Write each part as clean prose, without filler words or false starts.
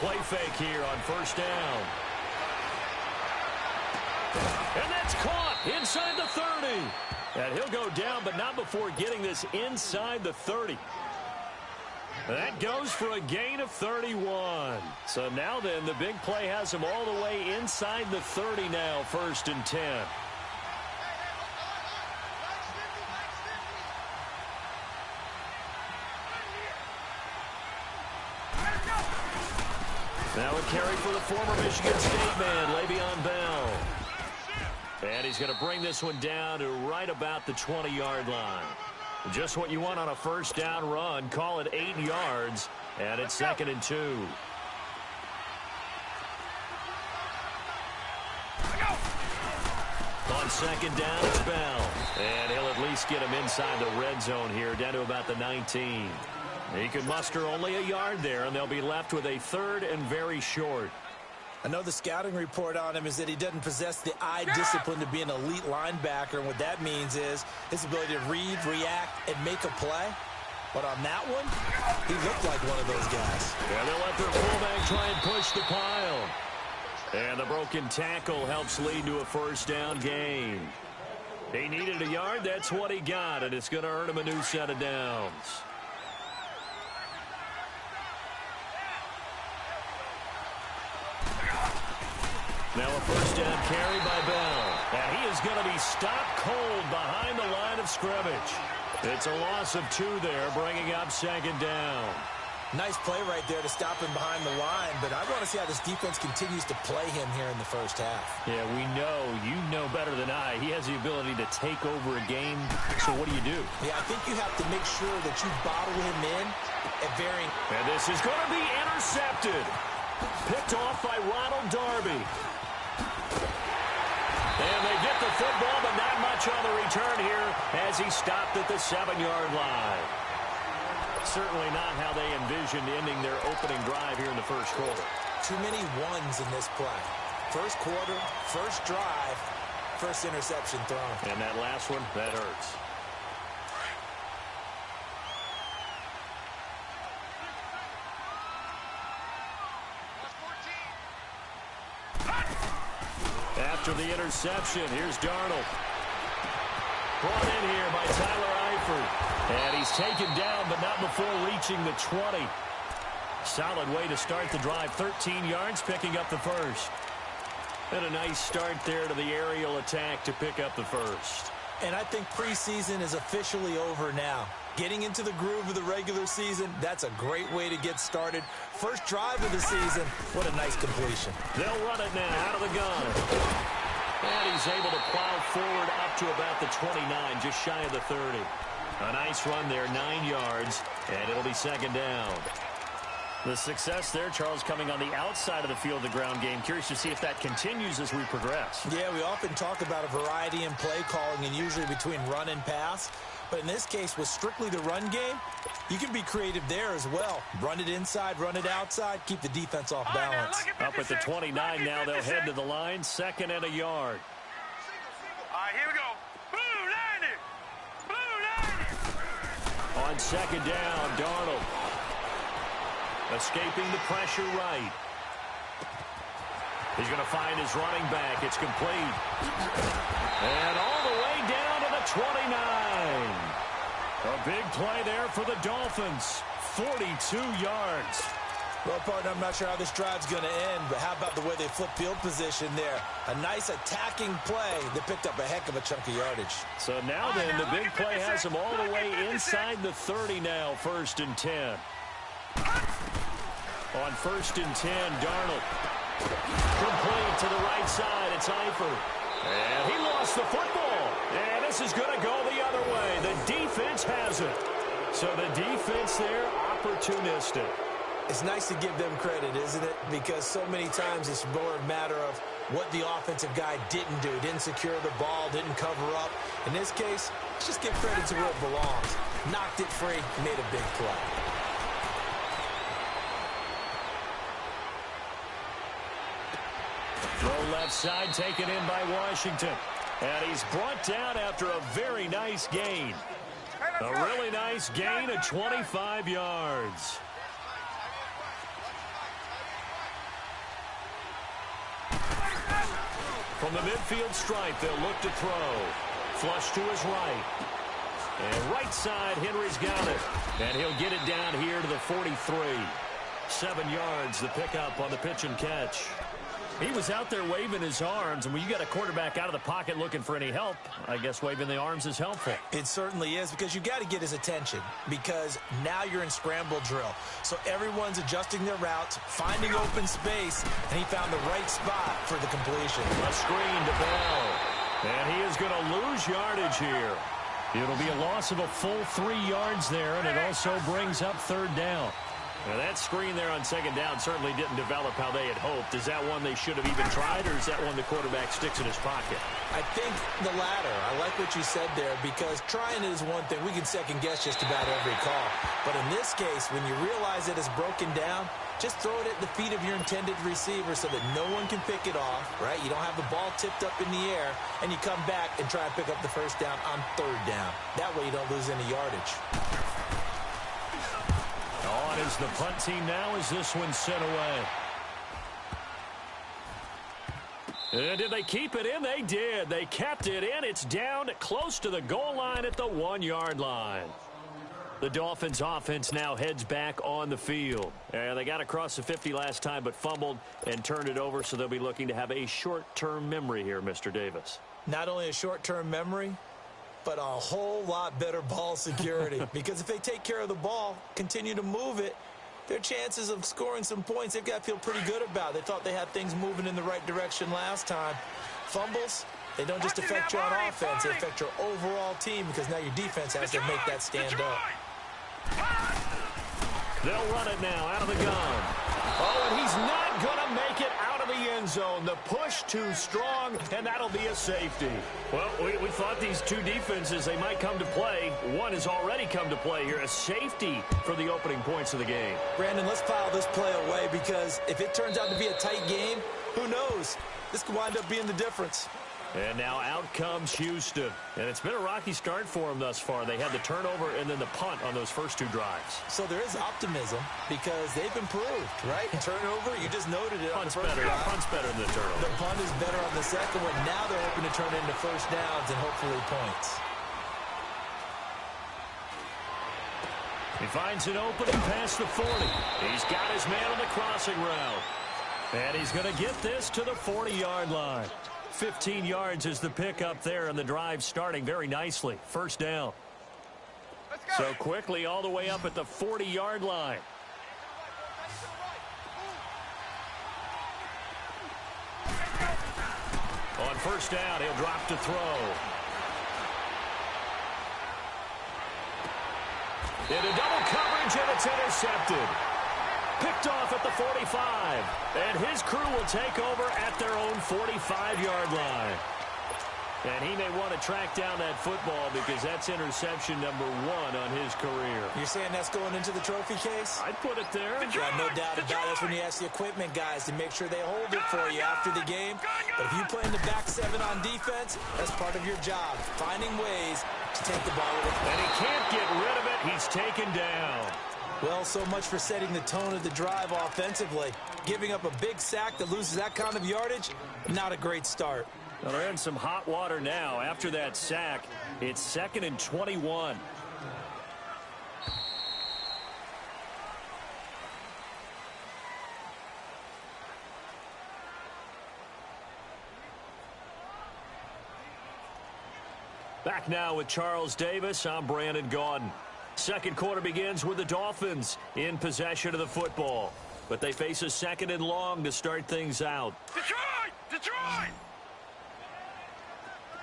play fake here on first down. And that's caught inside the 30. And he'll go down, but not before getting this inside the 30. That goes for a gain of 31. So now then, the big play has him all the way inside the 30 now, 1st and 10. Now a carry for the former Michigan State man, Le'Veon Bell. And he's going to bring this one down to right about the 20-yard line. Just what you want on a first down run. Call it 8 yards, and it's 2nd and 2. On 2nd down, it's Bell. And he'll at least get him inside the red zone here, down to about the 19. He could muster only a yard there, and they'll be left with a 3rd and very short. I know the scouting report on him is that he doesn't possess the eye discipline to be an elite linebacker, and what that means is his ability to read, react, and make a play. But on that one, he looked like one of those guys. Yeah, they'll let their fullback try and push the pile. And the broken tackle helps lead to a first down gain. He needed a yard. That's what he got, and it's going to earn him a new set of downs. Now a first down carry by Bell. And he is going to be stopped cold behind the line of scrimmage. It's a loss of 2 there, bringing up 2nd down. Nice play right there to stop him behind the line, but I want to see how this defense continues to play him here in the first half. Yeah, we know. You know better than I. He has the ability to take over a game, so what do you do? Yeah, I think you have to make sure that you bottle him in at varying... And this is going to be intercepted. Picked off by Ronald Darby. And they get the football, but not much on the return here as he stopped at the 7-yard line. Certainly not how they envisioned ending their opening drive here in the first quarter. Too many ones in this play. First quarter, first drive, first interception thrown. And that last one, that hurts. After the interception, here's Darnold. Brought in here by Tyler Eifert. And he's taken down, but not before reaching the 20. Solid way to start the drive. 13 yards, picking up the first. And a nice start there to the aerial attack to pick up the first. And I think preseason is officially over now. Getting into the groove of the regular season, that's a great way to get started. First drive of the season, what a nice completion. They'll run it now out of the gun. And he's able to plow forward up to about the 29, just shy of the 30. A nice run there, 9 yards, and it'll be 2nd down. The success there, Charles, coming on the outside of the field, the ground game. Curious to see if that continues as we progress. Yeah, we often talk about a variety in play calling and usually between run and pass. But in this case, with strictly the run game, you can be creative there as well. Run it inside, run it outside, keep the defense off balance. Up at the 29 now, they'll head to the line, 2nd and a yard. All right, here we go. On 2nd down, Darnold. Escaping the pressure right. He's going to find his running back. It's complete. And all the way down to the 29. A big play there for the Dolphins. 42 yards. Well, partner, I'm not sure how this drive's going to end, but how about the way they flip field position there? A nice attacking play that picked up a heck of a chunk of yardage. So now then, the big play has him all the way inside the 30 now, 1st and 10. On 1st and 10, Darnold. Complete to the right side. It's Eifert. And he lost the football. And this is going to go the other way. The defense has it. So the defense there, opportunistic. It's nice to give them credit, isn't it? Because so many times it's more a matter of what the offensive guy didn't do. Didn't secure the ball, didn't cover up. In this case, let's just give credit to where it belongs. Knocked it free, made a big play. Throw left side, taken in by Washington. And he's brought down after a very nice gain. A really nice gain of 25 yards. From the midfield stripe, they'll look to throw. Flush to his right. And right side, Henry's got it. And he'll get it down here to the 43. 7 yards, the pickup on the pitch and catch. He was out there waving his arms, and when you got a quarterback out of the pocket looking for any help, I guess waving the arms is helpful. It certainly is, because you got to get his attention, because now you're in scramble drill. So everyone's adjusting their routes, finding open space, and he found the right spot for the completion. A screen to Bell, and he is going to lose yardage here. It'll be a loss of a full 3 yards there, and it also brings up third down. Now, that screen there on second down certainly didn't develop how they had hoped. Is that one they should have even tried, or is that one the quarterback sticks in his pocket? I think the latter. I like what you said there, because trying is one thing. We can second-guess just about every call. But in this case, when you realize it is broken down, just throw it at the feet of your intended receiver so that no one can pick it off, right? You don't have the ball tipped up in the air, and you come back and try to pick up the first down on third down. That way you don't lose any yardage. On is the punt team now as this one's sent away. And did they keep it in? They did. They kept it in. It's down close to the goal line at the 1-yard line. The Dolphins offense now heads back on the field. They got across the 50 last time but fumbled and turned it over, so they'll be looking to have a short-term memory here, Mr. Davis. Not only a short-term memory, but a whole lot better ball security. Because if they take care of the ball, continue to move it, their chances of scoring some points, they've got to feel pretty good about. They thought they had things moving in the right direction last time. Fumbles, they don't just affect you on offense, they affect your overall team, because now your defense has to make that stand up. They'll run it now out of the gun. Oh, and he's not going to make it out of the end zone. The push too strong, and that'll be a safety. Well, we thought these two defenses, they might come to play. One has already come to play here. A safety for the opening points of the game. Brandon, let's file this play away, because if it turns out to be a tight game, who knows? This could wind up being the difference. And now out comes Houston. And it's been a rocky start for them thus far. They had the turnover and then the punt on those first 2 drives. So there is optimism, because they've improved, right? Turnover, you just noted it on the first drive. Punt's better than the turnover. The punt is better on the second one. Now they're hoping to turn it into first downs and hopefully points. He finds an opening past the 40. He's got his man on the crossing route. And he's going to get this to the 40-yard line. 15 yards is the pickup there, and the drive starting very nicely. First down. So quickly all the way up at the 40-yard line. On first down, he'll drop to throw. Into double coverage, and it's intercepted. Picked off at the 45. And his crew will take over at their own 45-yard line. And he may want to track down that football, because that's interception number 1 on his career. You're saying that's going into the trophy case? I'd put it there. Yeah, no doubt about it. That's when you ask the equipment guys to make sure they hold it for you after the game. But if you play in the back 7 on defense, that's part of your job, finding ways to take the ball away. And he can't get rid of it. He's taken down. Well, so much for setting the tone of the drive offensively. Giving up a big sack that loses that kind of yardage, not a great start. Well, they're in some hot water now. After that sack, it's 2nd and 21. Back now with Charles Davis. I'm Brandon Gaudin. Second quarter begins with the Dolphins in possession of the football. But they face a 2nd and long to start things out. Detroit! Detroit!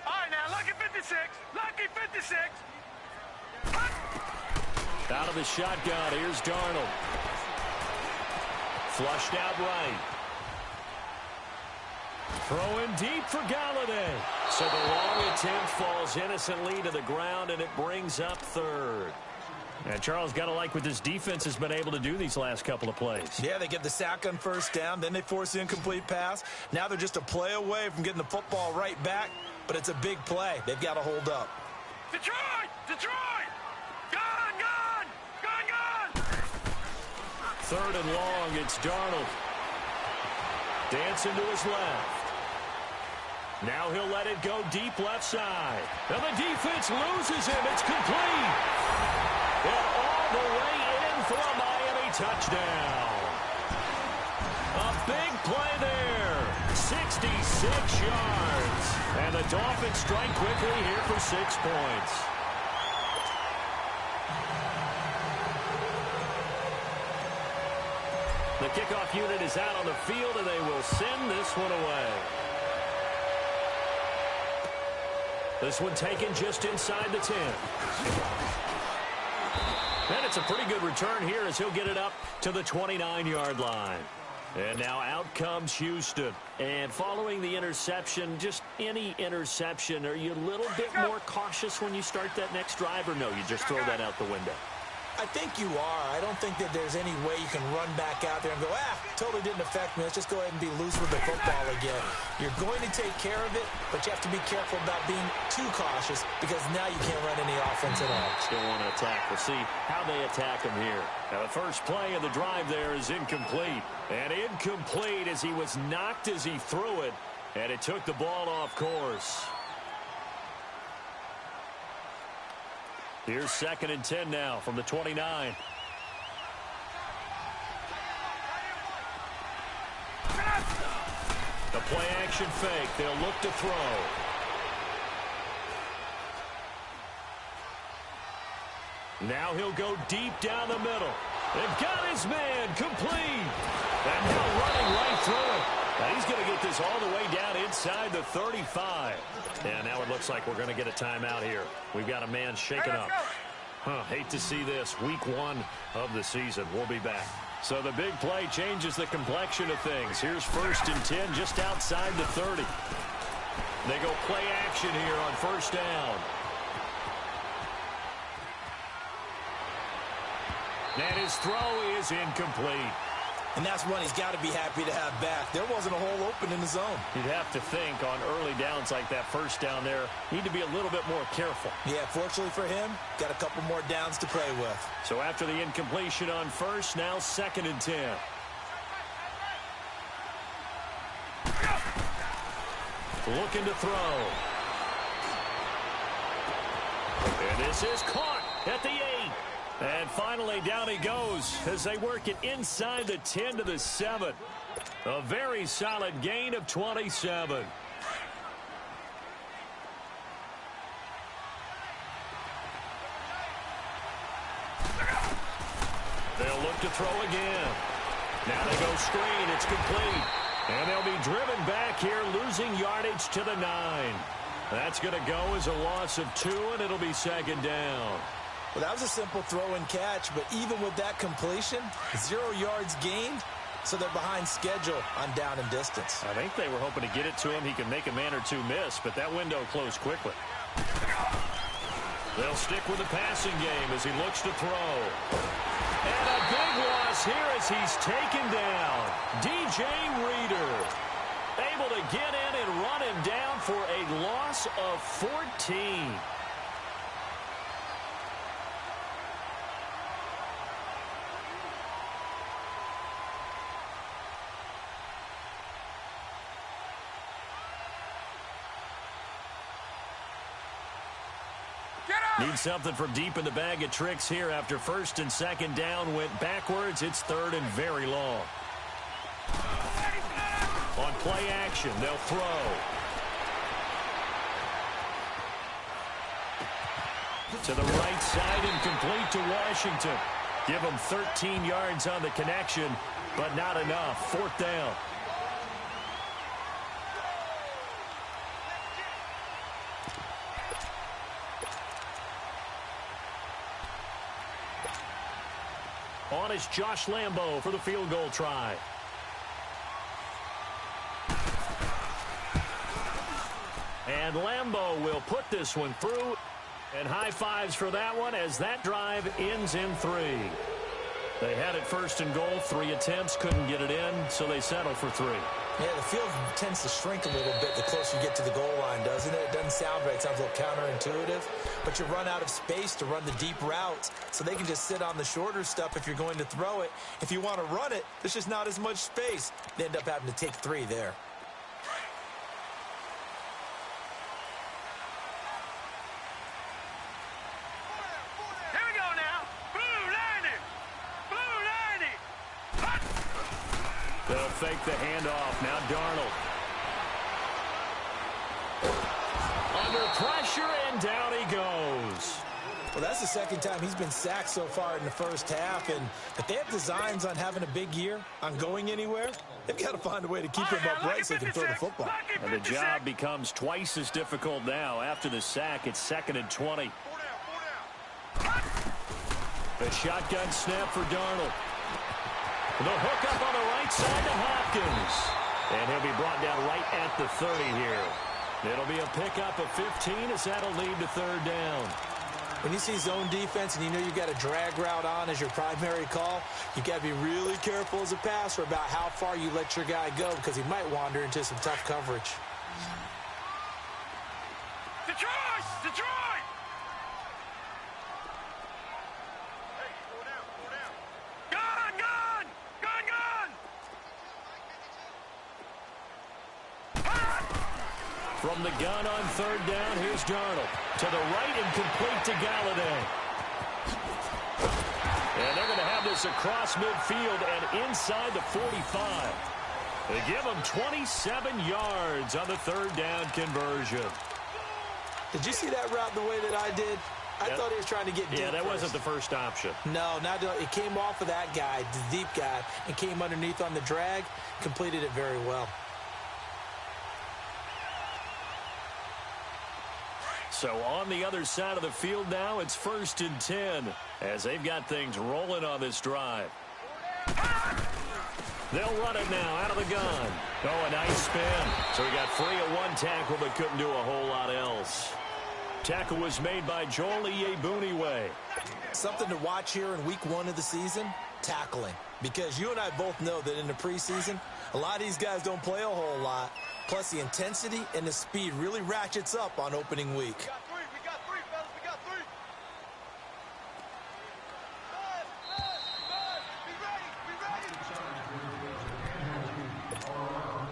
All right, now, lucky 56. Lucky 56. Out of the shotgun, here's Darnold. Flushed out right. Throwing deep for Galladay. So the long attempt falls innocently to the ground, and it brings up third. And Charles, got to like what this defense has been able to do these last couple of plays. Yeah, they get the sack on first down, then they force the incomplete pass. Now they're just a play away from getting the football right back, but it's a big play. They've got to hold up. Detroit! Detroit! Gone! Gone! Gone! Gone! 3rd and long, it's Darnold. Dancing to his left. Now he'll let it go deep left side. And the defense loses him. It's complete. And all the way in for a Miami touchdown. A big play there. 66 yards. And the Dolphins strike quickly here for 6 points. The kickoff unit is out on the field, and they will send this one away. This one taken just inside the 10. And it's a pretty good return here as he'll get it up to the 29-yard line. And now out comes Houston. And following the interception, just any interception, are you a little bit more cautious when you start that next drive, or no, you just throw that out the window? I think you are. I don't think that there's any way you can run back out there and go, totally didn't affect me. Let's just go ahead and be loose with the football again. You're going to take care of it, but you have to be careful about being too cautious because now you can't run any offense at all. Still want to attack. We'll see how they attack him here. Now, the first play of the drive there is incomplete. And incomplete as he was knocked as he threw it, and it took the ball off course. Here's 2nd and 10 now from the 29. The play action fake. They'll look to throw. Now he'll go deep down the middle. They've got his man complete. And now running right through it. Now he's going to get this all the way down inside the 35. And now it looks like we're going to get a timeout here. We've got a man shaken up. Hate to see this. Week 1 of the season. We'll be back. So the big play changes the complexion of things. Here's 1st and 10 just outside the 30. They go play action here on 1st down. And his throw is incomplete. And that's one he's got to be happy to have back. There wasn't a hole open in the zone. You'd have to think on early downs like that 1st down there, need to be a little bit more careful. Yeah, fortunately for him, got a couple more downs to play with. So after the incompletion on 1st, now 2nd and 10. Looking to throw. And this is caught at the 8. And finally, down he goes as they work it inside the 10 to the 7. A very solid gain of 27. They'll look to throw again. Now they go screen. It's complete. And they'll be driven back here, losing yardage to the 9. That's going to go as a loss of 2, and it'll be 2nd down. Well, that was a simple throw and catch, but even with that completion, 0 yards gained, so they're behind schedule on down and distance. I think they were hoping to get it to him. He could make a man or two miss, but that window closed quickly. They'll stick with the passing game as he looks to throw. And a big loss here as he's taken down. DJ Reader able to get in and run him down for a loss of 14. Need something from deep in the bag of tricks here after 1st and 2nd down went backwards. It's 3rd and very long. On play action, they'll throw. To the right side and complete to Washington. Give them 13 yards on the connection, but not enough. 4th down. On is Josh Lambo for the field goal try. And Lambo will put this one through. And high fives for that one as that drive ends in 3. They had it 1st and goal. 3 attempts, couldn't get it in, so they settle for 3. Yeah, the field tends to shrink a little bit the closer you get to the goal line, doesn't it? It doesn't sound right. It sounds a little counterintuitive. But you run out of space to run the deep routes, so they can just sit on the shorter stuff if you're going to throw it. If you want to run it, there's just not as much space. They end up having to take 3 there. fake the handoff. Now Darnold. Under pressure, and down he goes. Well, that's the second time he's been sacked so far in the first half, and if they have designs on having a big year, on going anywhere, they've got to find a way to keep him upright so they can throw the football. And the job becomes twice as difficult now. After the sack, it's 2nd and 20. The shotgun snap for Darnold. The hook up on the right side to Hopkins. And he'll be brought down right at the 30 here. It'll be a pickup of 15 as that'll lead to 3rd down. When you see zone defense and you know you've got a drag route on as your primary call, you got to be really careful as a passer about how far you let your guy go because he might wander into some tough coverage. Detroit! Detroit! Gun! Gun! Gun! Gun! From the gun on 3rd down, here's Darnold. To the right and complete to Galladay. And they're going to have this across midfield and inside the 45. They give them 27 yards on the 3rd down conversion. Did you see that route the way that I did? I thought he was trying to get deep. Yeah, that first. wasn't the first option. No, it came off of that guy, the deep guy, and came underneath on the drag, completed it very well. So on the other side of the field now, it's 1st and 10 as they've got things rolling on this drive. They'll run it now out of the gun. Oh, a nice spin. So he got free of one tackle but couldn't do a whole lot else. Tackle was made by Joel Iyiegbuniwe. Something to watch here in week 1 of the season, tackling. Because you and I both know that in the preseason, a lot of these guys don't play a whole lot. Plus, the intensity and the speed really ratchets up on opening week. We got three, fellas. We got 3.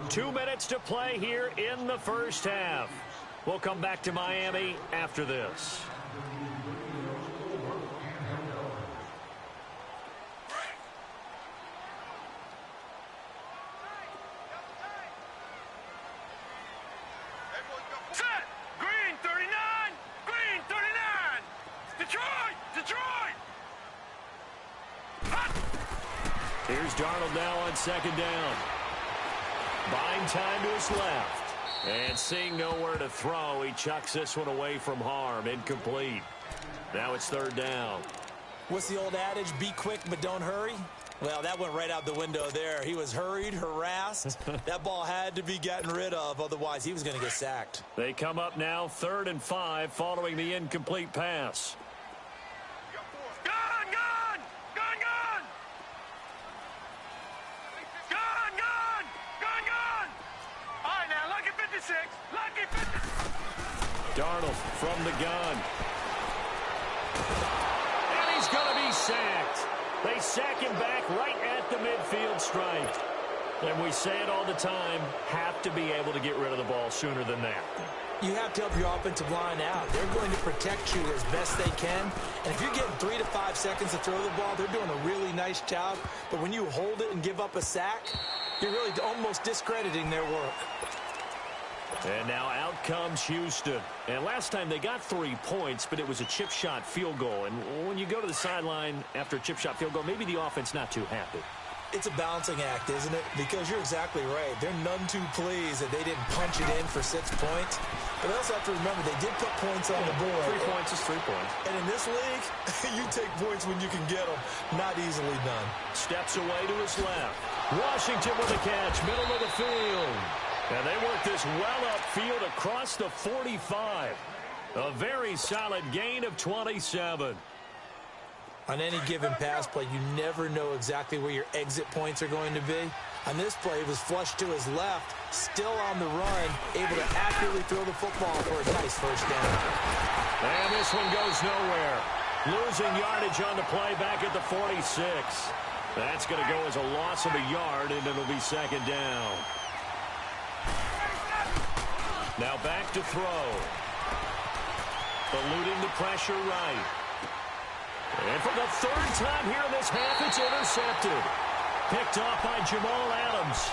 Be ready. 2 minutes to play here in the first half. We'll come back to Miami after this. Set. Green 39. Green 39. Detroit. Detroit. Hot. Here's Darnold now on 2nd down. Buying time to his left. And seeing nowhere to throw, he chucks this one away from harm. Incomplete. Now it's 3rd down. What's the old adage? Be quick, but don't hurry. Well, that went right out the window there. He was hurried, harassed. That ball had to be gotten rid of, otherwise he was going to get sacked. They come up now 3rd and 5 following the incomplete pass. Gun. Gun. Gun. Gun. Gun. Gun. Gun. Gun. All right, now, lucky 56. Lucky 56. Darnold from the gun. And he's going to be sacked. They sack him back right at the midfield stripe. And we say it all the time, have to be able to get rid of the ball sooner than that. You have to help your offensive line out. They're going to protect you as best they can. And if you're getting 3 to 5 seconds to throw the ball, they're doing a really nice job. But when you hold it and give up a sack, you're really almost discrediting their work. And now out comes Houston. And last time they got 3 points, but it was a chip shot field goal. And when you go to the sideline after a chip shot field goal, maybe the offense not too happy. It's a balancing act, isn't it? Because you're exactly right. They're none too pleased that they didn't punch it in for 6 points. But they also have to remember they did put points on the board. 3 points is 3 points. And in this league, you take points when you can get them. Not easily done. Steps away to his left. Washington with a catch, middle of the field. And they work this well upfield across the 45. A very solid gain of 27. On any given pass play, you never know exactly where your exit points are going to be. On this play, it was flushed to his left, still on the run, able to accurately throw the football for a nice first down. And this one goes nowhere. Losing yardage on the play back at the 46. That's going to go as a loss of a yard, and it'll be 2nd down. Now back to throw. Eluding the pressure right. And for the 3rd time here in this half, it's intercepted. Picked off by Jamal Adams.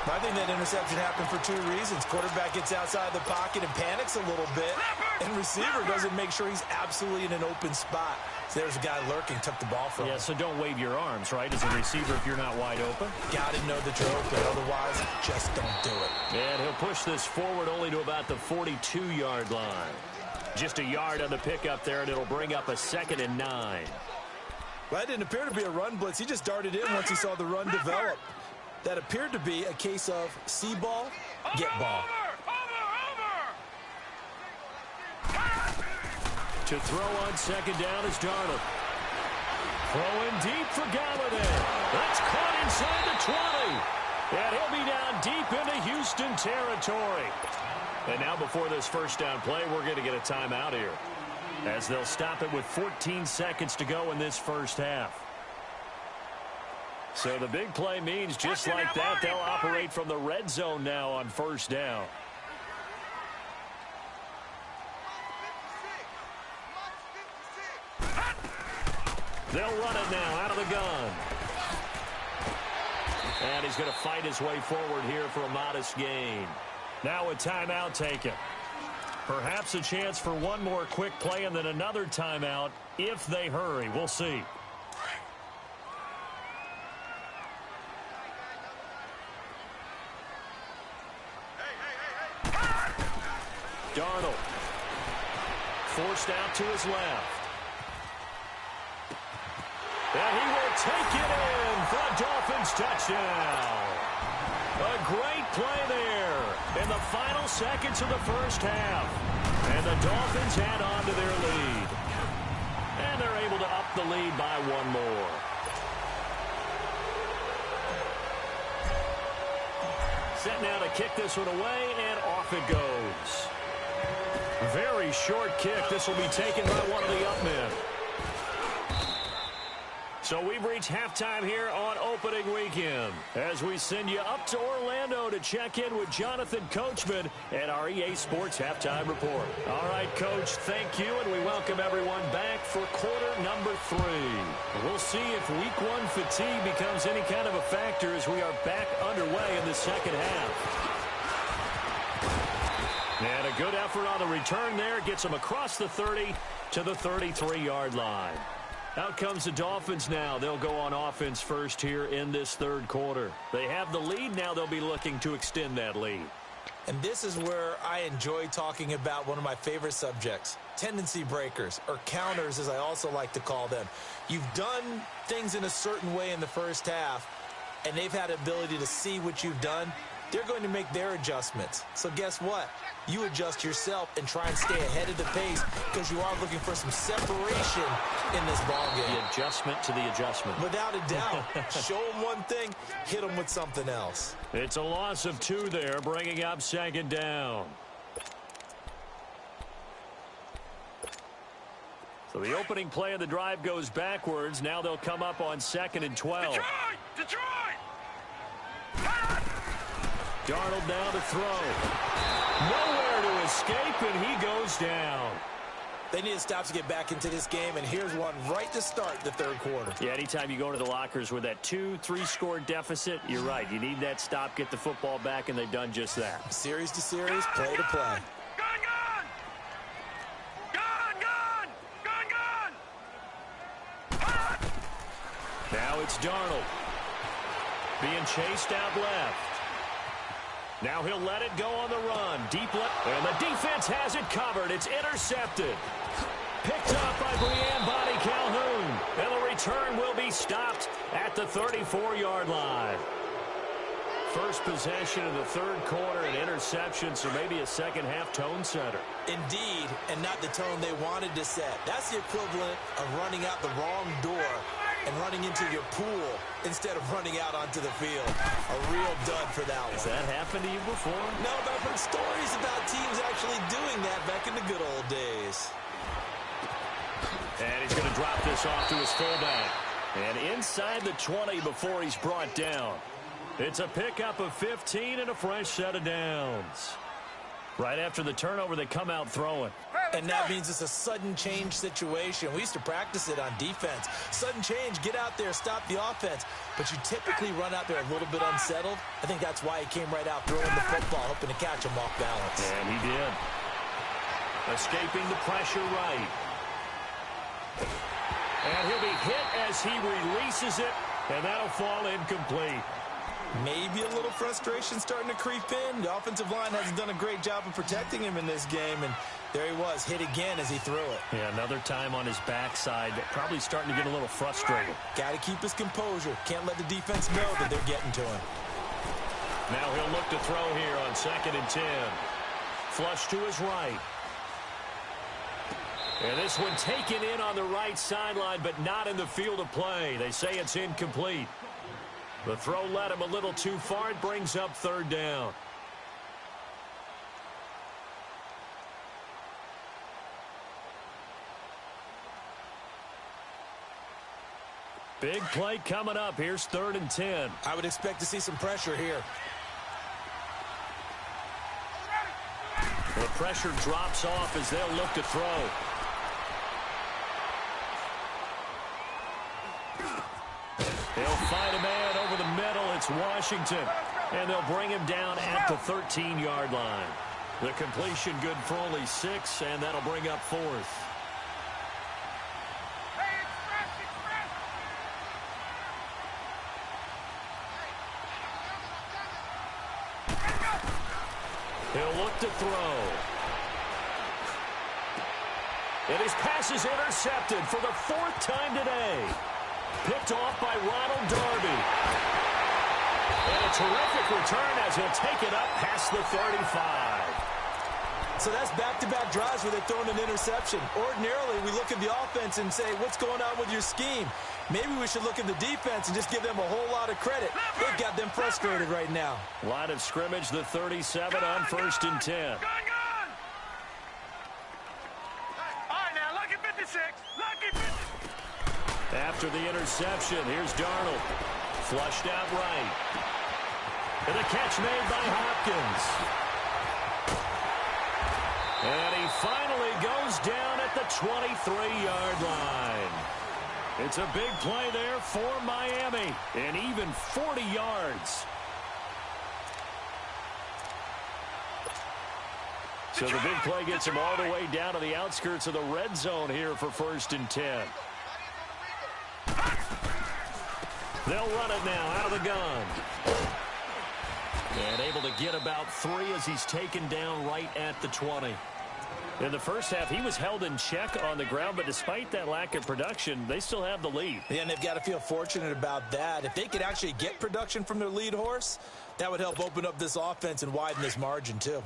I think that interception happened for two reasons. Quarterback gets outside the pocket and panics a little bit, and receiver doesn't make sure he's absolutely in an open spot. So there's a guy lurking, took the ball from him. Yeah, so don't wave your arms, right, as a receiver if you're not wide open. Got to know that you're open, otherwise just don't do it. And he'll push this forward only to about the 42-yard line. Just a yard on the pickup there, and it'll bring up a 2nd and 9. Well, that didn't appear to be a run blitz. He just darted in once he saw the run develop. That appeared to be a case of see ball, get ball. To throw on 2nd down is Darnold. Throwing deep for Galladay. That's caught inside the 20. And he'll be down deep into Houston territory. And now before this first down play, we're going to get a timeout here, as they'll stop it with 14 seconds to go in this first half. So the big play means just like that, they'll operate from the red zone now on first down. They'll run it now out of the gun. And he's going to fight his way forward here for a modest gain. Now a timeout taken. Perhaps a chance for one more quick play and then another timeout if they hurry. We'll see. Darnold forced out to his left. And he will take it in for a Dolphins touchdown. A great play there in the final seconds of the first half. And the Dolphins add on to their lead. And they're able to up the lead by one more. Set now to kick this one away, and off it goes. Very short kick. This will be taken by one of the up men. So we've reached halftime here on opening weekend as we send you up to Orlando to check in with Jonathan Coachman at our EA Sports Halftime Report. All right, Coach, thank you, and we welcome everyone back for quarter number 3. We'll see if week 1 fatigue becomes any kind of a factor as we are back underway in the second half. And a good effort on the return there gets them across the 30 to the 33-yard line. Out comes the Dolphins now. They'll go on offense first here in this third quarter. They have the lead. Now they'll be looking to extend that lead. And this is where I enjoy talking about one of my favorite subjects, tendency breakers, or counters as I also like to call them. You've done things in a certain way in the first half, and they've had the ability to see what you've done. They're going to make their adjustments. So guess what? You adjust yourself and try and stay ahead of the pace because you are looking for some separation in this ballgame. The adjustment to the adjustment. Without a doubt. Show them one thing, hit them with something else. It's a loss of 2 there, bringing up 2nd down. So the opening play of the drive goes backwards. Now they'll come up on 2nd and 12. Detroit! Darnold now to throw. Nowhere to escape, and he goes down. They need to stop to get back into this game, and here's one right to start the third quarter. Yeah, anytime you go into the lockers with that 2-3 score deficit, you're right. You need that stop, get the football back, and they've done just that. Series to series, play to play. Now it's Darnold being chased out left. Now he'll let it go on the run. Deep left. And the defense has it covered. It's intercepted. Picked up by Brian Body Calhoun. And the return will be stopped at the 34-yard line. First possession of the third quarter, an interception, so maybe a second-half tone setter. Indeed, and not the tone they wanted to set. That's the equivalent of running out the wrong door and running into your pool instead of running out onto the field. A real dud for that one. Has that happened to you before? No, but I've heard stories about teams actually doing that back in the good old days. And he's going to drop this off to his fullback. And inside the 20 before he's brought down. It's a pickup of 15 and a fresh set of downs. Right after the turnover, they come out throwing. Hey, And that means it's a sudden change situation. We used to practice it on defense. Sudden change, get out there, stop the offense. But you typically run out there a little bit unsettled. I think that's why he came right out throwing the football, hoping to catch him off balance. And he did. Escaping the pressure right. And he'll be hit as he releases it, and that'll fall incomplete. Maybe a little frustration starting to creep in. The offensive line hasn't done a great job of protecting him in this game, and there he was, hit again as he threw it. Yeah, another time on his backside, probably starting to get a little frustrated. Got to keep his composure. Can't let the defense know that they're getting to him. Now he'll look to throw here on 2nd and 10. Flush to his right. And this one taken in on the right sideline, but not in the field of play. They say it's incomplete. The throw led him a little too far. It brings up 3rd down. Big play coming up. Here's 3rd and 10. I would expect to see some pressure here. The pressure drops off as they'll look to throw. They'll find a man over the middle. It's Washington. And they'll bring him down at the 13-yard line. The completion good for only 6, and that'll bring up 4th. He'll look to throw. And his pass is intercepted for the 4th time today. Picked off by Ronald Darby. And a terrific return as he'll take it up past the 35. So that's back-to-back drives where they're throwing an interception. Ordinarily, we look at the offense and say, what's going on with your scheme? Maybe we should look at the defense and just give them a whole lot of credit. They've got them frustrated right now. Line of scrimmage, the 37 on 1st and 10. Gun! All right, now, lucky 56. Lucky 56. After the interception, here's Darnold. Flushed out right. And a catch made by Hopkins. And he finally goes down at the 23-yard line. It's a big play there for Miami. And even 40 yards. So the big play gets him all the way down to the outskirts of the red zone here for 1st and 10. They'll run it now out of the gun. And able to get about 3 as he's taken down right at the 20. In the first half, he was held in check on the ground, but despite that lack of production, they still have the lead. Yeah, and they've got to feel fortunate about that. If they could actually get production from their lead horse, that would help open up this offense and widen this margin too.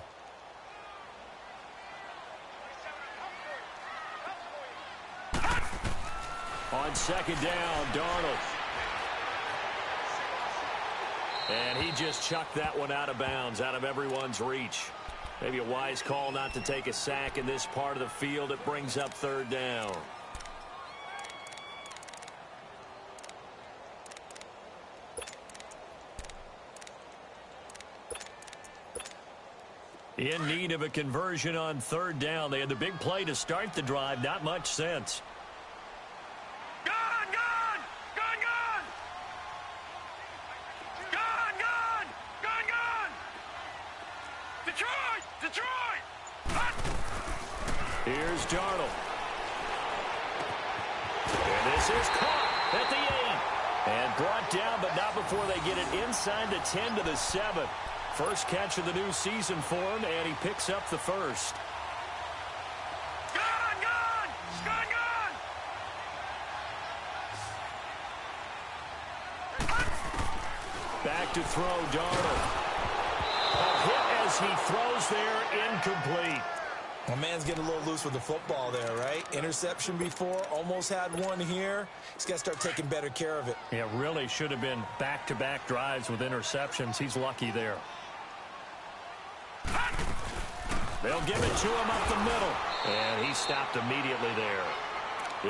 On 2nd down, Darnold. And he just chucked that one out of bounds, out of everyone's reach. Maybe a wise call not to take a sack in this part of the field. It brings up 3rd down. In need of a conversion on 3rd down. They had the big play to start the drive. Not much sense. Here's Darnold. And this is caught at the 8. And brought down, but not before they get it inside the 10 to the 7. First catch of the new season for him, and he picks up the 1st. Back to throw, Darnold. A hit as he throws there, incomplete. My man's getting a little loose with the football there, right? Interception before, almost had one here. He's got to start taking better care of it. Yeah, really should have been back-to-back drives with interceptions. He's lucky there. They'll give it to him up the middle. And he stopped immediately there.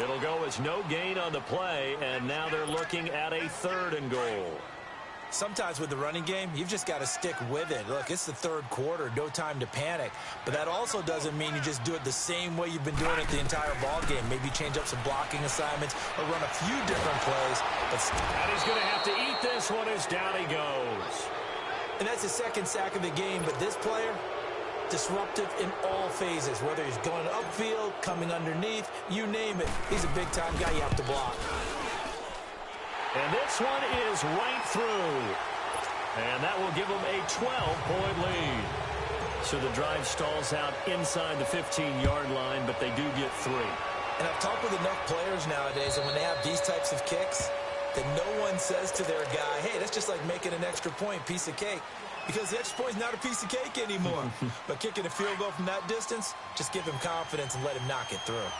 It'll go as no gain on the play, and now they're looking at a 3rd and goal. Sometimes with the running game, you've just got to stick with it. Look, it's the third quarter, no time to panic. But that also doesn't mean you just do it the same way you've been doing it the entire ball game. Maybe change up some blocking assignments or run a few different plays. And he's going to have to eat this one as down he goes. And that's the second sack of the game, but this player, disruptive in all phases, whether he's going upfield, coming underneath, you name it. He's a big-time guy you have to block. And this one is right through. And that will give them a 12-point lead. So the drive stalls out inside the 15-yard line, but they do get 3. And I've talked with enough players nowadays, and when they have these types of kicks, that no one says to their guy, hey, that's just like making an extra point, piece of cake. Because the extra point is not a piece of cake anymore. But kicking a field goal from that distance, just give him confidence and let him knock it through.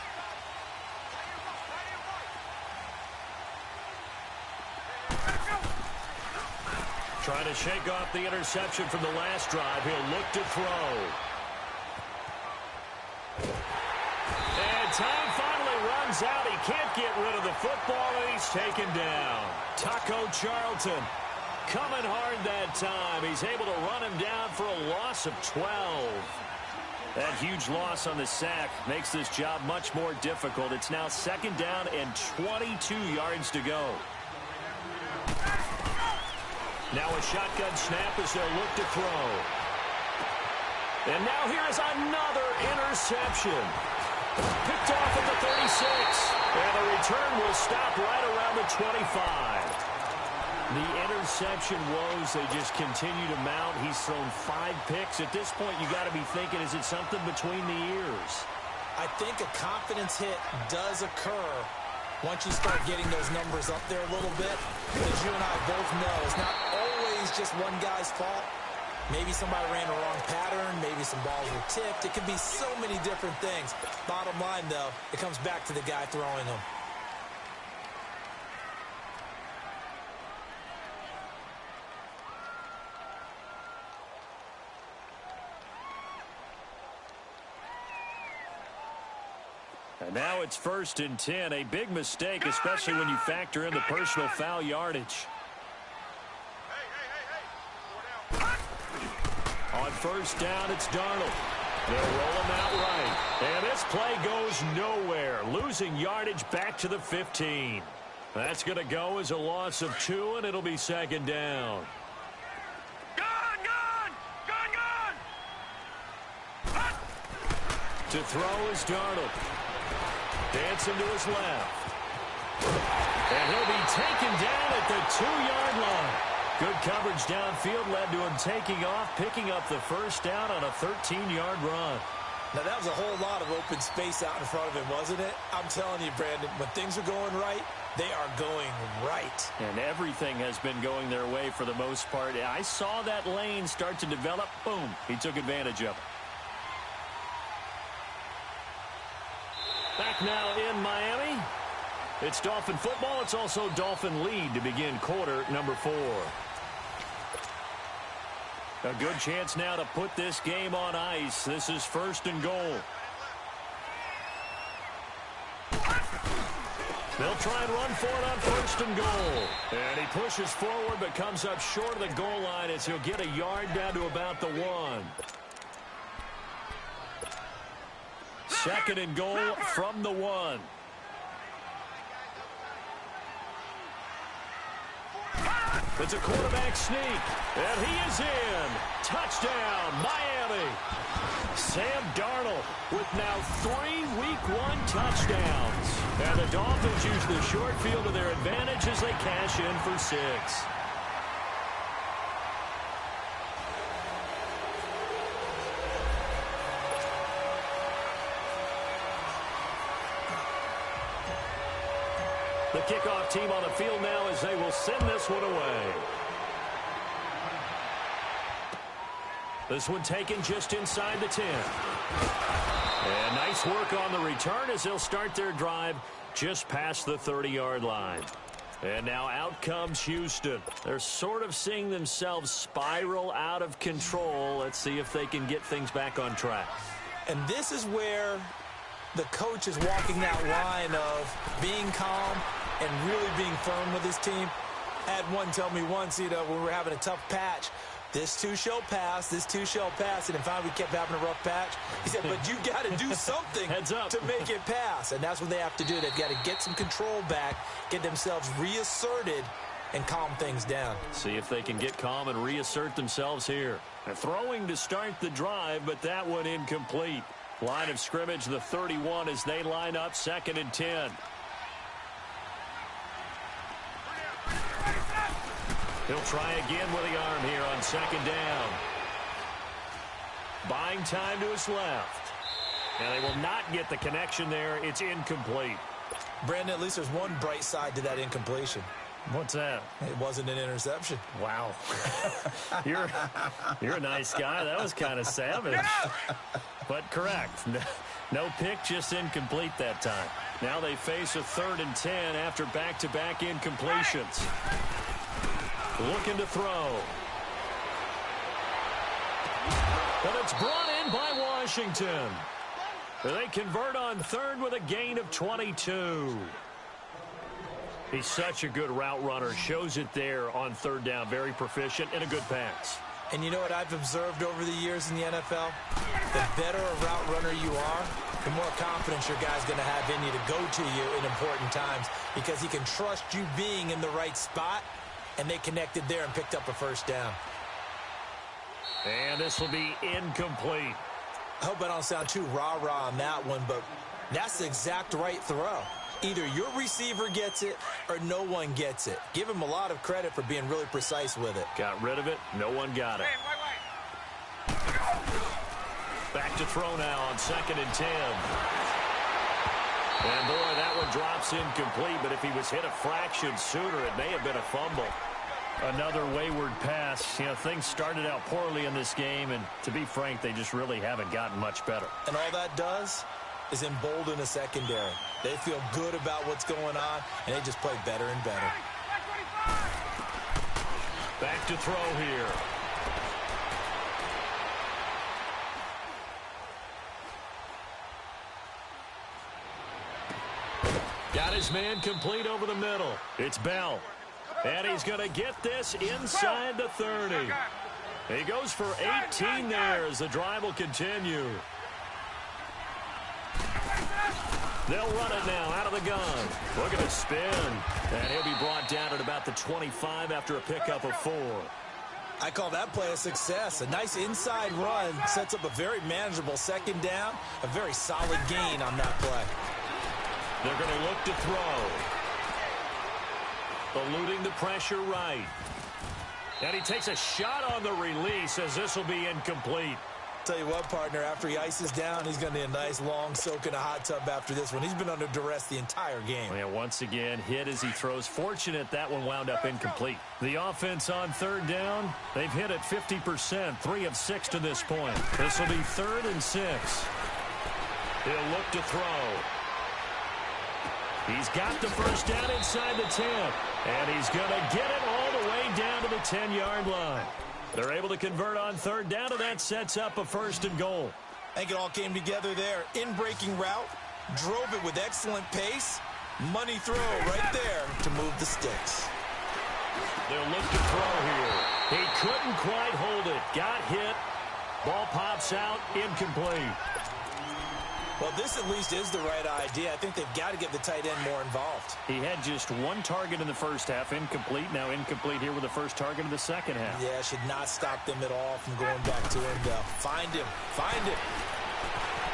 Trying to shake off the interception from the last drive. He'll look to throw. And time finally runs out. He can't get rid of the football, and he's taken down. Taco Charlton coming hard that time. He's able to run him down for a loss of 12. That huge loss on the sack makes this job much more difficult. It's now second down and 22 yards to go. Now a shotgun snap as they'll look to throw. And now here is another interception. Picked off at the 36. And the return will stop right around the 25. The interception woes, they just continue to mount. He's thrown 5 picks. At this point, you got to be thinking, is it something between the ears? I think a confidence hit does occur once you start getting those numbers up there a little bit. But as you and I both know, it's not always just one guy's fault. Maybe somebody ran a wrong pattern. Maybe some balls were tipped. It could be so many different things. Bottom line, though, it comes back to the guy throwing them. And now it's 1st and 10. A big mistake, especially when you factor in the personal foul yardage. On 1st down, it's Darnold. They'll roll him out right. And this play goes nowhere. Losing yardage back to the 15. That's going to go as a loss of 2, and it'll be second down. To throw is Darnold. Dancing to his left. And he'll be taken down at the 2-yard line. Good coverage downfield led to him taking off, picking up the first down on a 13-yard run. Now, that was a whole lot of open space out in front of him, wasn't it? I'm telling you, Brandon, when things are going right, they are going right. And everything has been going their way for the most part. I saw that lane start to develop. Boom. He took advantage of it. Back now in Miami. It's Dolphin football. It's also Dolphin lead to begin quarter number 4. A good chance now to put this game on ice. This is 1st and goal. They'll try and run for it on 1st and goal. And he pushes forward but comes up short of the goal line as he'll get a yard down to about the 1. 2nd and goal from the 1. It's a quarterback sneak, and he is in. Touchdown, Miami. Sam Darnold with now 3 Week 1 touchdowns. And the Dolphins use the short field to their advantage as they cash in for 6. The kickoff team on the field now as they will send this one away. This one taken just inside the 10. And nice work on the return as they'll start their drive just past the 30-yard line. And now out comes Houston. They're sort of seeing themselves spiral out of control. Let's see if they can get things back on track. And this is where the coach is walking that line of being calm and really being firm with his team. I had one tell me once, when we were having a tough patch, this too shall pass, this too shall pass. And then finally we kept having a rough patch. He said, but you got to do something Heads up. to make it pass. And that's what they have to do. They've got to get some control back, get themselves reasserted, and calm things down. See if they can get calm and reassert themselves here. They're throwing to start the drive, but that one incomplete. Line of scrimmage, the 31 as they line up, 2nd and 10. He'll try again with the arm here on 2nd down. Buying time to his left. And they will not get the connection there. It's incomplete. Brandon, at least there's one bright side to that incompletion. What's that? It wasn't an interception. Wow. You're a nice guy. That was kind of savage. But correct. No pick, just incomplete that time. Now they face a 3rd and 10 after back-to-back incompletions. Looking to throw. But it's brought in by Washington. They convert on 3rd with a gain of 22. He's such a good route runner. Shows it there on 3rd down. Very proficient and a good pass. And you know what I've observed over the years in the NFL? The better a route runner you are, the more confidence your guy's going to have in you to go to you in important times because he can trust you being in the right spot, and they connected there and picked up a 1st down. And this will be incomplete. I hope I don't sound too rah-rah on that one, but that's the exact right throw. Either your receiver gets it or no one gets it. Give him a lot of credit for being really precise with it. Got rid of it. No one got it. Back to throw now on 2nd and 10. And boy, that one drops incomplete, but if he was hit a fraction sooner, it may have been a fumble. Another wayward pass. Things started out poorly in this game, and to be frank, they just really haven't gotten much better. And all that does is embolden a secondary. They feel good about what's going on, and they just play better and better. Back to throw here. Got his man complete over the middle. It's Bell. And he's going to get this inside the 30. He goes for 18 there as the drive will continue. They'll run it now out of the gun. Looking to spin. And he'll be brought down at about the 25 after a pickup of 4. I call that play a success. A nice inside run sets up a very manageable 2nd down. A very solid gain on that play. They're going to look to throw. Eluding the pressure right. And he takes a shot on the release as this will be incomplete. Tell you what, partner, after he ices down, he's going to need a nice long soak in a hot tub after this one. He's been under duress the entire game. Yeah, once again, hit as he throws. Fortunate that one wound up incomplete. The offense on 3rd down, they've hit at 50%, 3 of 6 to this point. This will be 3rd and 6. He'll look to throw. He's got the 1st down inside the 10. And he's going to get it all the way down to the 10-yard line. They're able to convert on 3rd down, and that sets up a 1st and goal. I think it all came together there. In-breaking route, drove it with excellent pace. Money throw right there to move the sticks. They'll look to throw here. He couldn't quite hold it. Got hit. Ball pops out. Incomplete. Well, this at least is the right idea. I think they've got to get the tight end more involved. He had just 1 target in the 1st half, incomplete. Now incomplete here with the 1st target of the 2nd half. Yeah, should not stop them at all from going back to him. Find him. Find him.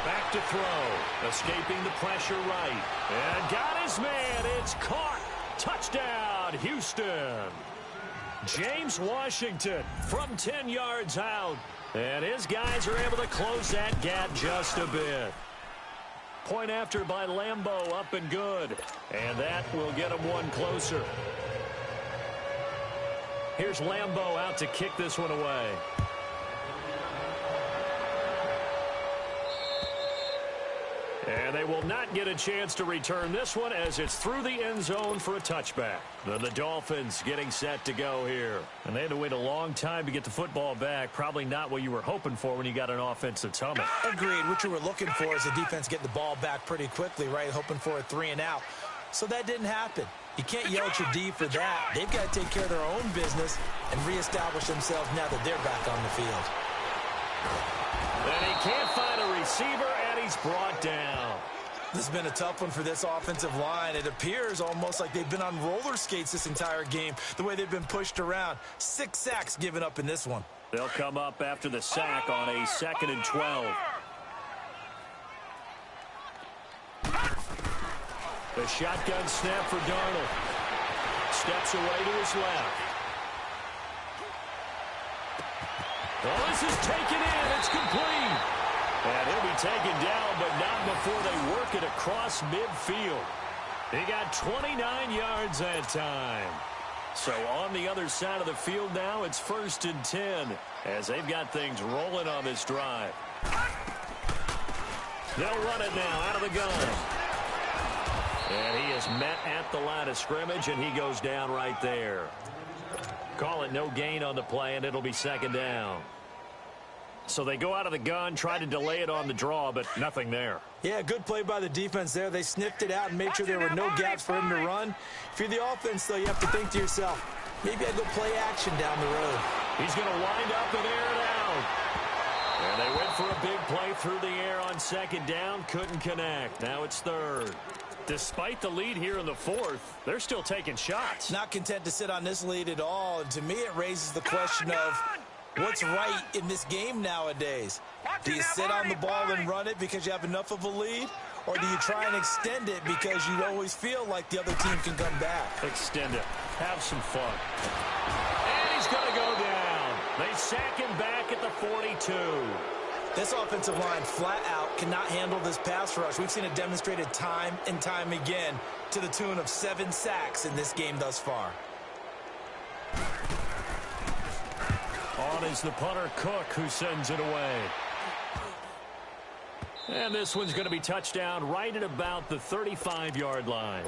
Back to throw. Escaping the pressure right. And got his man. It's caught. Touchdown, Houston. James Washington from 10 yards out. And his guys are able to close that gap just a bit. Point after by Lambeau, up and good. And that will get him 1 closer. Here's Lambeau out to kick this one away. And they will not get a chance to return this one as it's through the end zone for a touchback. Then the Dolphins getting set to go here. And they had to wait a long time to get the football back. Probably not what you were hoping for when you got an offense that's humming. Agreed. What you were looking for is the defense get the ball back pretty quickly, right? Hoping for a 3 and out. So that didn't happen. You can't yell at your D for that. They've got to take care of their own business and reestablish themselves now that they're back on the field. And he can't find a receiver, and he's brought down. This has been a tough one for this offensive line. It appears almost like they've been on roller skates this entire game, the way they've been pushed around. 6 sacks given up in this one. They'll come up after the sack on a 2nd and 12. The shotgun snap for Darnold. Steps away to his left. Oh, this is taken in. It's complete. And he'll be taken down, but not before they work it across midfield. He got 29 yards that time. So on the other side of the field now, it's 1st and 10 as they've got things rolling on this drive. They'll run it now out of the gun. And he is met at the line of scrimmage, and he goes down right there. Call it no gain on the play, and it'll be 2nd down. So they go out of the gun, try to delay it on the draw, but nothing there. Yeah, good play by the defense there. They sniffed it out and made sure there were no gaps for him to run. If you're the offense, though, you have to think to yourself, maybe I go play action down the road. He's going to wind up and air it out. And they went for a big play through the air on 2nd down. Couldn't connect. Now it's 3rd. Despite the lead here in the 4th, they're still taking shots. Not content to sit on this lead at all. And to me, it raises the question of what's right in this game nowadays. Do you sit on the ball and run it because you have enough of a lead? Or do you try and extend it because you always feel like the other team can come back? Extend it. Have some fun. And he's going to go down. They sack him back at the 42. This offensive line flat out cannot handle this pass rush. We've seen it demonstrated time and time again to the tune of 7 sacks in this game thus far. On is the punter, Cook, who sends it away. And this one's going to be touchdown right at about the 35-yard line.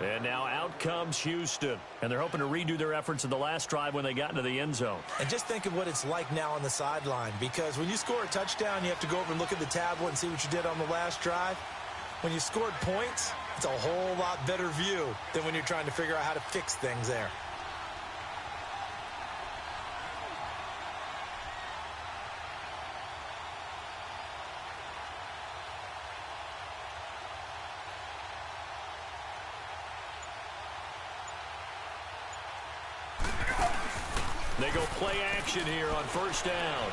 And now out comes Houston. And they're hoping to redo their efforts in the last drive when they got into the end zone. And just think of what it's like now on the sideline. Because when you score a touchdown, you have to go over and look at the tablet and see what you did on the last drive. When you scored points, it's a whole lot better view than when you're trying to figure out how to fix things there. They go play action here on 1st down.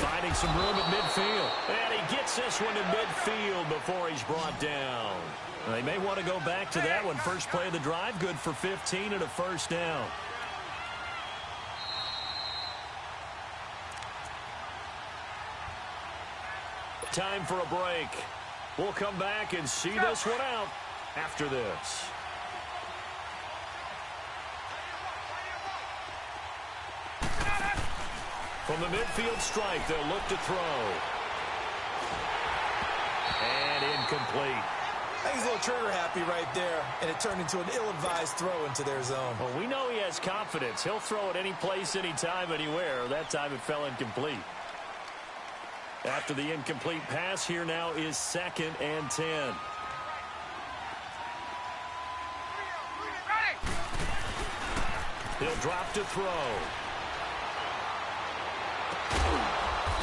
Finding some room at midfield. And he gets this one to midfield before he's brought down. They may want to go back to that one. First play of the drive, good for 15 and a 1st down. Time for a break. We'll come back and see this one out after this. From the midfield strike, they'll look to throw. And incomplete. I think he's a little trigger happy right there, and it turned into an ill-advised throw into their zone. Well, we know he has confidence. He'll throw it any place, anytime, anywhere. That time it fell incomplete. After the incomplete pass, here now is 2nd and 10. He'll drop to throw.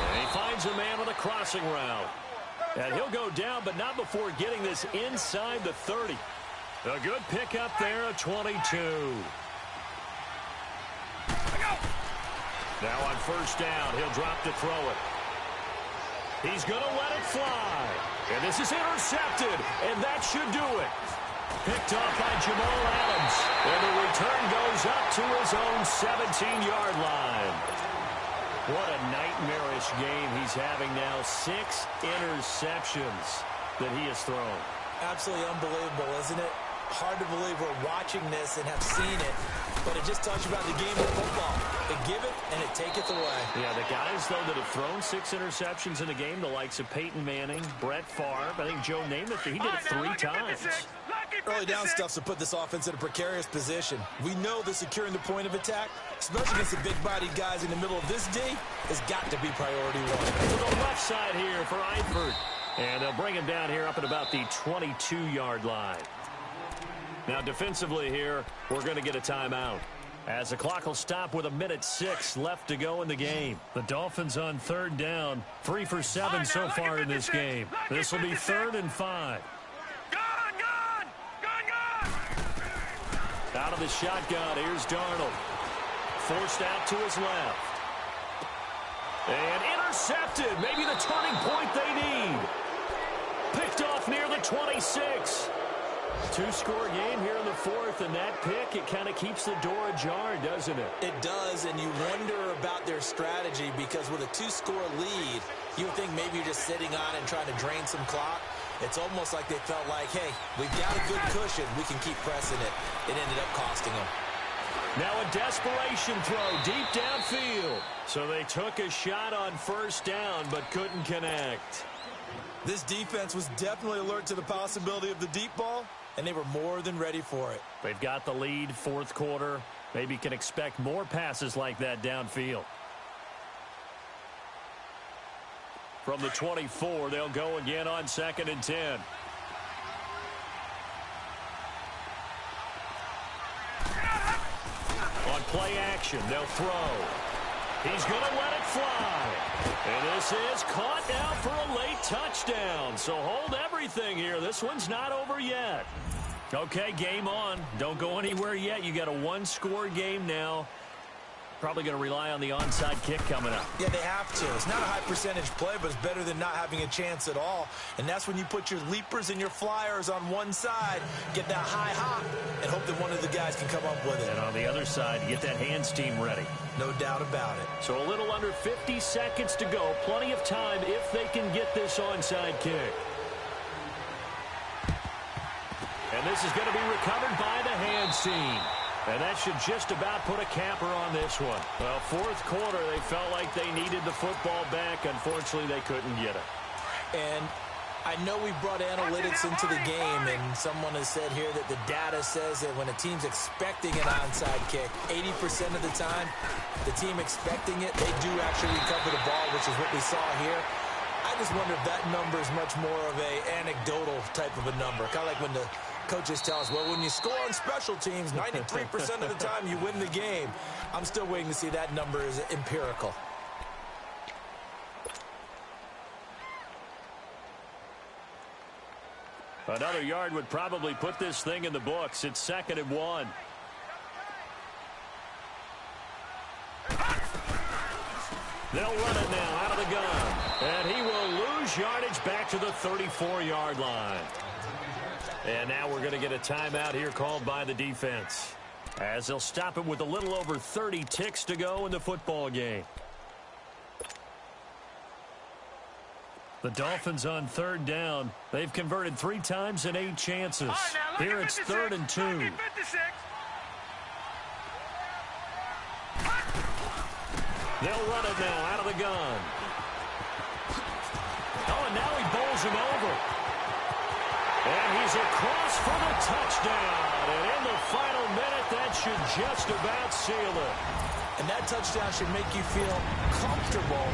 And he finds a man on a crossing route. And he'll go down, but not before getting this inside the 30. A good pickup there, a 22. Now on 1st down, he'll drop to throw it. He's going to let it fly. And this is intercepted, and that should do it. Picked off by Jamal Adams. And the return goes up to his own 17-yard line. What a nightmarish game he's having now. 6 interceptions that he has thrown. Absolutely unbelievable, isn't it? Hard to believe we're watching this and have seen it, but it just tells you about the game of football. They give it, and it taketh away. Yeah, the guys, though, that have thrown 6 interceptions in a game, the likes of Peyton Manning, Brett Favre, I think Joe Namath, he did it 3 times. Early down stuffs will put this offense in a precarious position. We know that securing the point of attack, especially against the big-bodied guys in the middle of this D, has got to be priority one. To the left side here for Eifert. And they'll bring him down here up at about the 22-yard line. Now defensively here, we're going to get a timeout, as the clock will stop with 1:06 left to go in the game. The Dolphins on third down, 3 for 7 so far in this game. This will be 3rd and 5. Out of the shotgun, here's Darnold. Forced out to his left. And intercepted. Maybe the turning point they need. Picked off near the 26. Two-score game here in the 4th, and that pick, it kind of keeps the door ajar, doesn't it? It does, and you wonder about their strategy, because with a 2-score lead, you would think maybe you're just sitting on it and trying to drain some clock. It's almost like they felt like, hey, we've got a good cushion. We can keep pressing it. It ended up costing them. Now a desperation throw deep downfield. So they took a shot on first down but couldn't connect. This defense was definitely alert to the possibility of the deep ball, and they were more than ready for it. They've got the lead, 4th quarter. Maybe can expect more passes like that downfield. From the 24, they'll go again on 2nd and 10. On play action, they'll throw. He's going to let it fly. And this is caught now for a late touchdown. So hold everything here. This one's not over yet. Okay, game on. Don't go anywhere yet. You got a 1-score game now. Probably going to rely on the onside kick coming up. Yeah, they have to. It's not a high percentage play, but it's better than not having a chance at all. And that's when you put your leapers and your flyers on one side, get that high hop, and hope that one of the guys can come up with it. And on the other side, get that hands team ready. No doubt about it. So a little under 50 seconds to go. Plenty of time if they can get this onside kick. And this is going to be recovered by the hands team. And that should just about put a capper on this one. Well, 4th quarter, they felt like they needed the football back. Unfortunately, they couldn't get it. And I know we brought analytics into the game, and someone has said here that the data says that when a team's expecting an onside kick, 80% of the time, the team expecting it, they do actually recover the ball, which is what we saw here. I just wonder if that number is much more of a anecdotal type of a number. Kind of like when the coaches tell us, well, when you score on special teams, 93% of the time you win the game. I'm still waiting to see that number is empirical. Another yard would probably put this thing in the books. It's 2nd and 1. They'll run it now out of the gun. And he will lose yardage back to the 34-yard line. And now we're going to get a timeout here called by the defense, as they'll stop it with a little over 30 ticks to go in the football game. The Dolphins on 3rd down. They've converted 3 times in 8 chances. Here it's 3rd and 2. They'll run it now out of the gun. Oh, and now he bowls him over. And he's across for the touchdown. And in the final minute, that should just about seal it. And that touchdown should make you feel comfortable.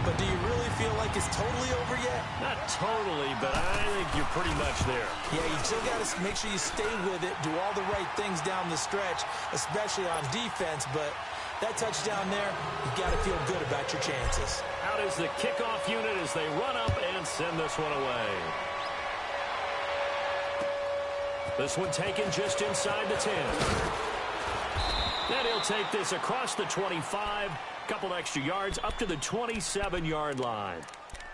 But do you really feel like it's totally over yet? Not totally, but I think you're pretty much there. Yeah, you still got to make sure you stay with it, do all the right things down the stretch, especially on defense. But that touchdown there, you've got to feel good about your chances. Out is the kickoff unit as they run up and send this one away. This one taken just inside the 10. Then he'll take this across the 25. Couple extra yards up to the 27-yard line.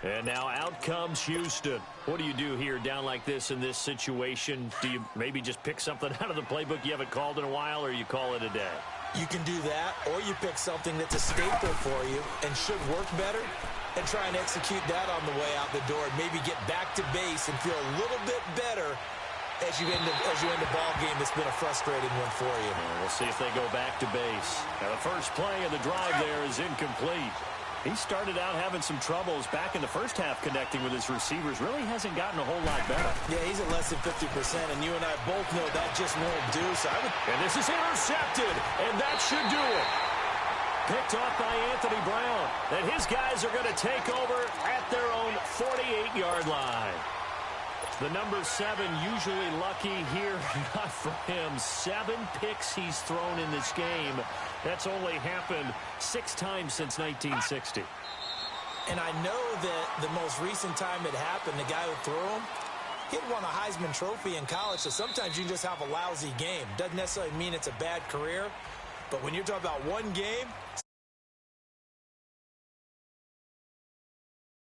And now out comes Houston. What do you do here down like this in this situation? Do you maybe just pick something out of the playbook you haven't called in a while, or you call it a day? You can do that, or you pick something that's a staple for you and should work better and try and execute that on the way out the door and maybe get back to base and feel a little bit better as you end a ball game that's been a frustrating one for you. We'll see if they go back to base. Now the first play of the drive there is incomplete. He started out having some troubles back in the first half connecting with his receivers. Really hasn't gotten a whole lot better. Yeah, he's at less than 50%, and you and I both know that just won't do. So And this is intercepted, and that should do it. Picked off by Anthony Brown. And his guys are going to take over at their own 48-yard line. The number 7 usually lucky here, not for him. 7 picks he's thrown in this game. That's only happened 6 times since 1960. And I know that the most recent time it happened, the guy who threw him, he had won a Heisman Trophy in college, so sometimes you just have a lousy game. Doesn't necessarily mean it's a bad career, but when you're talking about one game,